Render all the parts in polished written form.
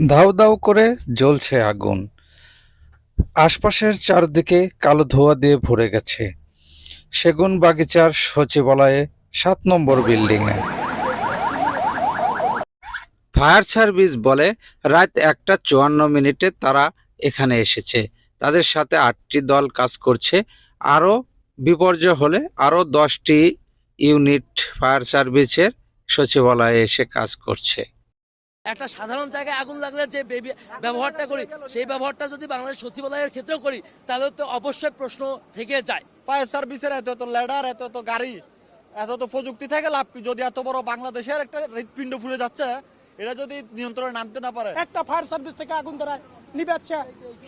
দাউ দাউ করে জ্বলছে আগুন। আশপাশের চারদিকে কালো ধোঁয়া দিয়ে ভরে গেছে। সেগুন বাগিচার সচিবালয়ে ৭ নম্বর বিল্ডিংয়ে। ফায়ার সার্ভিস বলে রাত ১টা ৫৪ মিনিটে তারা এখানে এসেছে। তাদের সাথে ৮টি দল কাজ করছে। আরও বিপর্যয় হলে আরও ১০টি ইউনিট ফায়ার সার্ভিসের সচিবালয়ে এসে কাজ করছে। একটা সাধারণ জায়গায় আগুন লাগলে যে ব্যবহারটা করি সেই ব্যবহারটা যদি বাংলাদেশ সচিবালয়ের ক্ষেত্রেও করি তাহলে তো অবশ্যই প্রশ্ন থেকে যায়। ফায়ার সার্ভিসের এত ল্যাডার, এত গাড়ি, এত প্রযুক্তি থেকে লাভ কি? যদি এত বড় বাংলাদেশের একটা হৃৎপিণ্ড ফুলে যাচ্ছে, এটা যদি নিয়ন্ত্রণে নামতে না পারে। একটা ফায়ার সার্ভিস থেকে আগুন ধরা নিবাচ্ছে,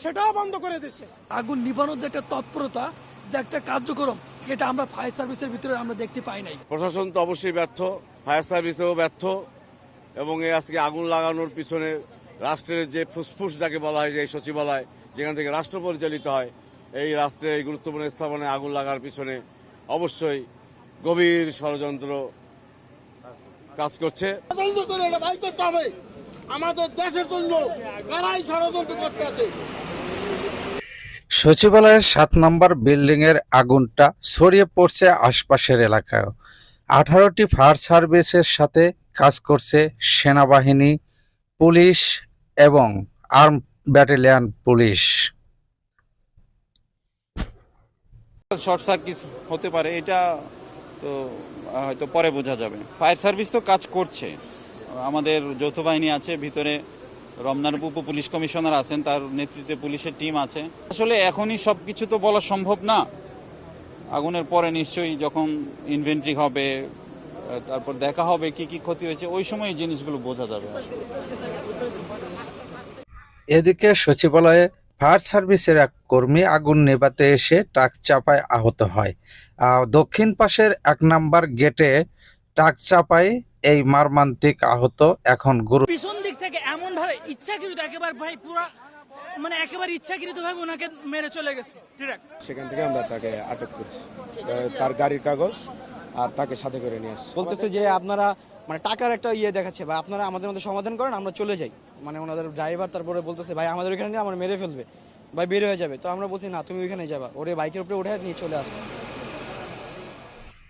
সেটাও বন্ধ করে দিচ্ছে। আগুন নিবানোর যে একটা তৎপরতা, যে একটা কার্যক্রম, এটা আমরা ফায়ার সার্ভিসের ভিতরে আমরা দেখতে পাই নাই। প্রশাসন তো অবশ্যই ব্যর্থ, ফায়ার সার্ভিসেও ব্যর্থ, এবং এই আজকে আগুন লাগানোর পিছনে রাষ্ট্রের যে ফুসফুস যাকে বলা হয়, যে সচিবালয় যেখান থেকে রাষ্ট্র পরিচালিত হয়, এই রাষ্ট্রের এই গুরুত্বপূর্ণ স্থাপনায় আগুন লাগার পিছনে অবশ্যই গভীর ষড়যন্ত্র কাজ করছে। আমাদের দেশের জন্য কারাই ষড়যন্ত্র করতে আছে। সচিবালয়ের ৭ নম্বর বিল্ডিংয়ের আগুনটা ছড়িয়ে পড়ছে আশপাশের এলাকায়। ১৮টি ফায়ার সার্ভিসের সাথে কাজ করছে সেনাবাহিনী, পুলিশ এবং arm battalion police. Short circuit হতে পারে, এটা তো হয়তো পরে বোঝা যাবে। ফায়ার সার্ভিস তো কাজ করছে, আমাদের যৌথ বাহিনী আছে ভিতরে, রমনার উপ পুলিশ কমিশনার আছেন, তার নেতৃত্বে পুলিশের টিম আছে। আসলে এখনই সব কিছু তো বলা সম্ভব না, আগুনের পরে নিশ্চয়ই যখন ইনভেন্টরি হবে, তারপর দেখা হবে কি কি ক্ষতি হয়েছে, ওই সময় এই জিনিসগুলো বোঝা যাবে। এদিকে সচিবালয়ে ফায়ার সার্ভিসের এক কর্মী আগুন নেভাতে এসে ট্রাক চাপায় আহত হয়। দক্ষিণ পাশের ১ নম্বর গেটে ট্রাক চাপায় এই মর্মান্তিক আহত এখন গুরু। পিছন দিক থেকে এমন ভাবে ইচ্ছাকৃত, একেবারে ভাই পুরা একেবারে ইচ্ছাকৃত ভাবে ওনাকে মেরে চলে গেছে ডিরেক্ট। সেখান থেকে আমরা তাকে আটক করেছি, তার গাড়ির কাগজ আর তাকে সাথে করে নিয়ে আসছি। বলতেছে যে আপনারা টাকার একটা দেখাচ্ছে, বা আপনারা আমাদের মধ্যে সমাধান করেন, আমরা চলে যাই। ওনাদের ড্রাইভার তারপরে বলতেছে ভাই আমাদের ওইখানে নিয়ে আমার মেরে ফেলবে, ভাই বের হয়ে যাবে। তো আমরা বলছি না, তুমি ওইখানে যাবা। ওরে বাইকের উপরে উঠে নিয়ে চলে আসবে।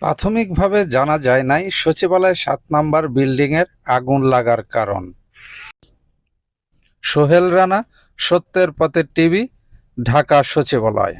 প্রাথমিকভাবে জানা যায় নাই সচিবালয়ের ৭ নম্বর বিল্ডিংয়ের আগুন লাগার কারণ। সোহেল রানা, সত্যের পথের টিভি, ঢাকা সচিবালয়।